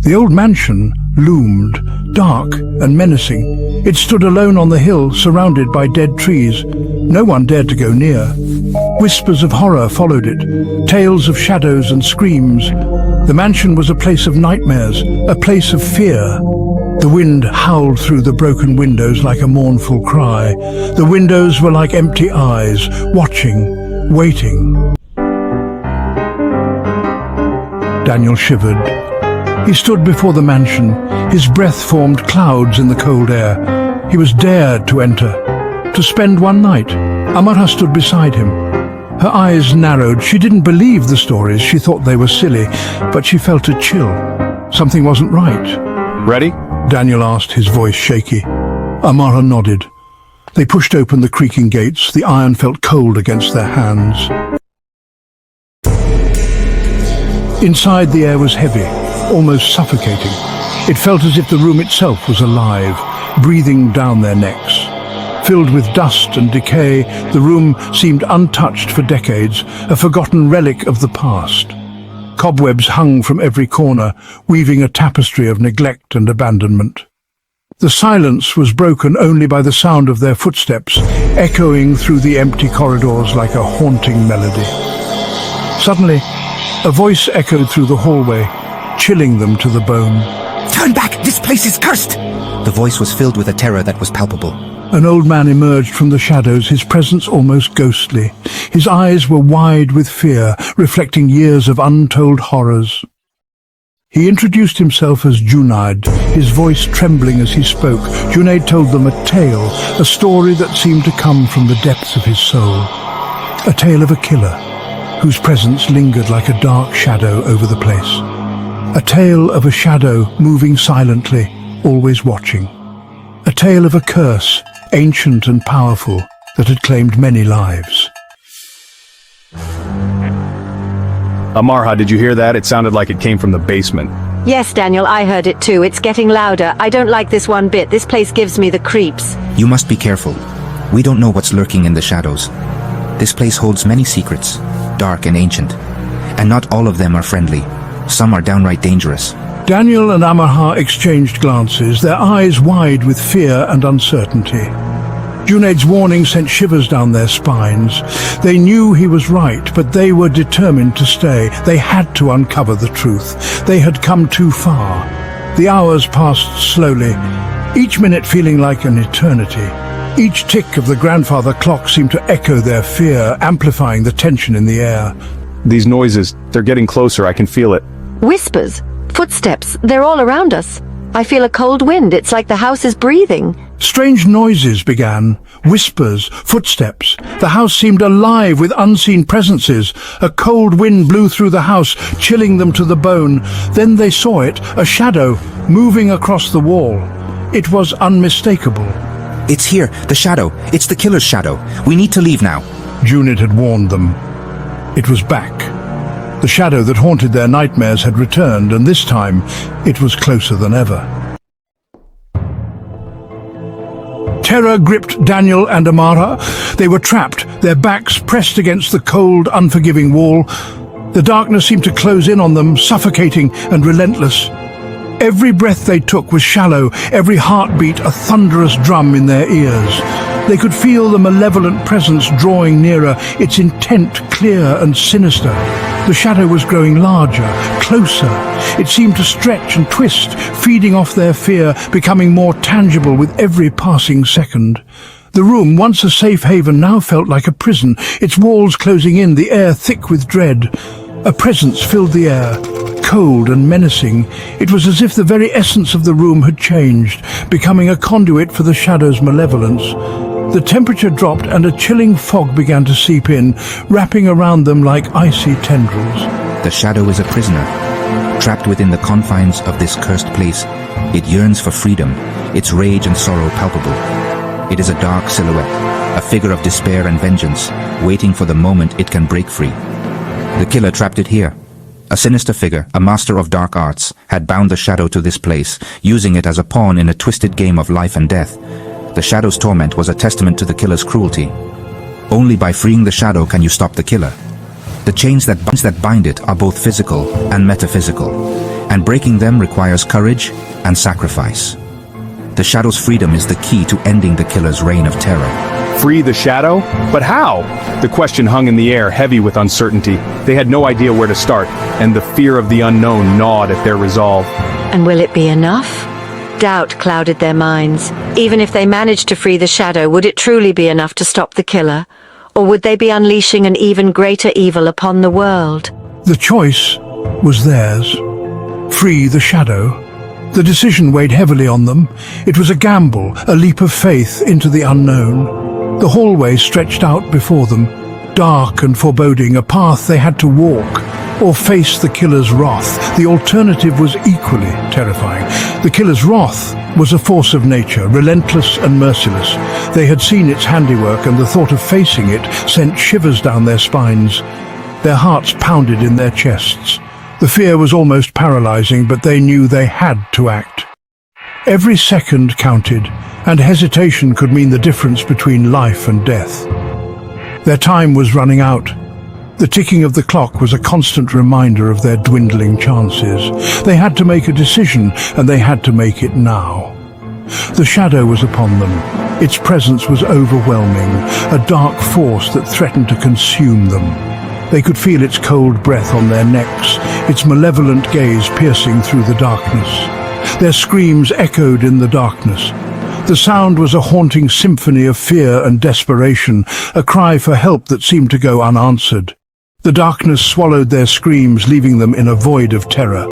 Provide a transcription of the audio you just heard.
The old mansion loomed, dark and menacing. It stood alone on the hill, surrounded by dead trees. No one dared to go near. Whispers of horror followed it, tales of shadows and screams. The mansion was a place of nightmares, a place of fear. The wind howled through the broken windows like a mournful cry. The windows were like empty eyes, watching, waiting. Daniel shivered. He stood before the mansion. His breath formed clouds in the cold air. He was dared to enter, to spend one night. Amara stood beside him. Her eyes narrowed. She didn't believe the stories. She thought they were silly, but she felt a chill. Something wasn't right. Ready? Daniel asked, his voice shaky. Amara nodded. They pushed open the creaking gates. The iron felt cold against their hands. Inside, the air was heavy, almost suffocating. It felt as if the room itself was alive, breathing down their necks. Filled with dust and decay, the room seemed untouched for decades, a forgotten relic of the past. Cobwebs hung from every corner, weaving a tapestry of neglect and abandonment. The silence was broken only by the sound of their footsteps, echoing through the empty corridors like a haunting melody. Suddenly, a voice echoed through the hallway, chilling them to the bone. "Turn back! This place is cursed!" The voice was filled with a terror that was palpable. An old man emerged from the shadows, his presence almost ghostly. His eyes were wide with fear, reflecting years of untold horrors. He introduced himself as Junaid, his voice trembling as he spoke. Junaid told them a tale, a story that seemed to come from the depths of his soul. A tale of a killer, whose presence lingered like a dark shadow over the place. A tale of a shadow moving silently, always watching. A tale of a curse, ancient and powerful, that had claimed many lives. Amarha, did you hear that? It sounded like it came from the basement. Yes, Daniel, I heard it too. It's getting louder. I don't like this one bit. This place gives me the creeps. You must be careful. We don't know what's lurking in the shadows. This place holds many secrets, dark and ancient. And not all of them are friendly. Some are downright dangerous. Daniel and Amarha exchanged glances, their eyes wide with fear and uncertainty. Junaid's warning sent shivers down their spines. They knew he was right, but they were determined to stay. They had to uncover the truth. They had come too far. The hours passed slowly, each minute feeling like an eternity. Each tick of the grandfather clock seemed to echo their fear, amplifying the tension in the air. These noises, they're getting closer. I can feel it. Whispers, footsteps, they're all around us. I feel a cold wind. It's like the house is breathing. Strange noises began, whispers, footsteps. The house seemed alive with unseen presences. A cold wind blew through the house, chilling them to the bone. Then they saw it, a shadow, moving across the wall. It was unmistakable. It's here, the shadow. It's the killer's shadow. We need to leave now. Junaid had warned them. It was back. The shadow that haunted their nightmares had returned, and this time it was closer than ever. Terror gripped Daniel and Amara. They were trapped, their backs pressed against the cold, unforgiving wall. The darkness seemed to close in on them, suffocating and relentless. Every breath they took was shallow, every heartbeat a thunderous drum in their ears. They could feel the malevolent presence drawing nearer, its intent clear and sinister. The shadow was growing larger, closer. It seemed to stretch and twist, feeding off their fear, becoming more tangible with every passing second. The room, once a safe haven, now felt like a prison, its walls closing in, the air thick with dread. A presence filled the air, cold and menacing. It was as if the very essence of the room had changed, becoming a conduit for the shadow's malevolence. The temperature dropped and a chilling fog began to seep in, wrapping around them like icy tendrils. The shadow is a prisoner, trapped within the confines of this cursed place. It yearns for freedom, its rage and sorrow palpable. It is a dark silhouette, a figure of despair and vengeance, waiting for the moment it can break free. The killer trapped it here. A sinister figure, a master of dark arts, had bound the shadow to this place, using it as a pawn in a twisted game of life and death. The shadow's torment was a testament to the killer's cruelty. Only by freeing the shadow can you stop the killer. The chains that bind it are both physical and metaphysical, and breaking them requires courage and sacrifice. The Shadow's freedom is the key to ending the killer's reign of terror. Free the Shadow? But how? The question hung in the air, heavy with uncertainty. They had no idea where to start, and the fear of the unknown gnawed at their resolve. And will it be enough? Doubt clouded their minds. Even if they managed to free the Shadow, would it truly be enough to stop the killer? Or would they be unleashing an even greater evil upon the world? The choice was theirs. Free the Shadow. The decision weighed heavily on them. It was a gamble, a leap of faith into the unknown. The hallway stretched out before them, dark and foreboding, a path they had to walk, or face the killer's wrath. The alternative was equally terrifying. The killer's wrath was a force of nature, relentless and merciless. They had seen its handiwork, and the thought of facing it sent shivers down their spines. Their hearts pounded in their chests. The fear was almost paralyzing, but they knew they had to act. Every second counted, and hesitation could mean the difference between life and death. Their time was running out. The ticking of the clock was a constant reminder of their dwindling chances. They had to make a decision, and they had to make it now. The Shadow was upon them. Its presence was overwhelming, a dark force that threatened to consume them. They could feel its cold breath on their necks, its malevolent gaze piercing through the darkness. Their screams echoed in the darkness. The sound was a haunting symphony of fear and desperation, a cry for help that seemed to go unanswered. The darkness swallowed their screams, leaving them in a void of terror.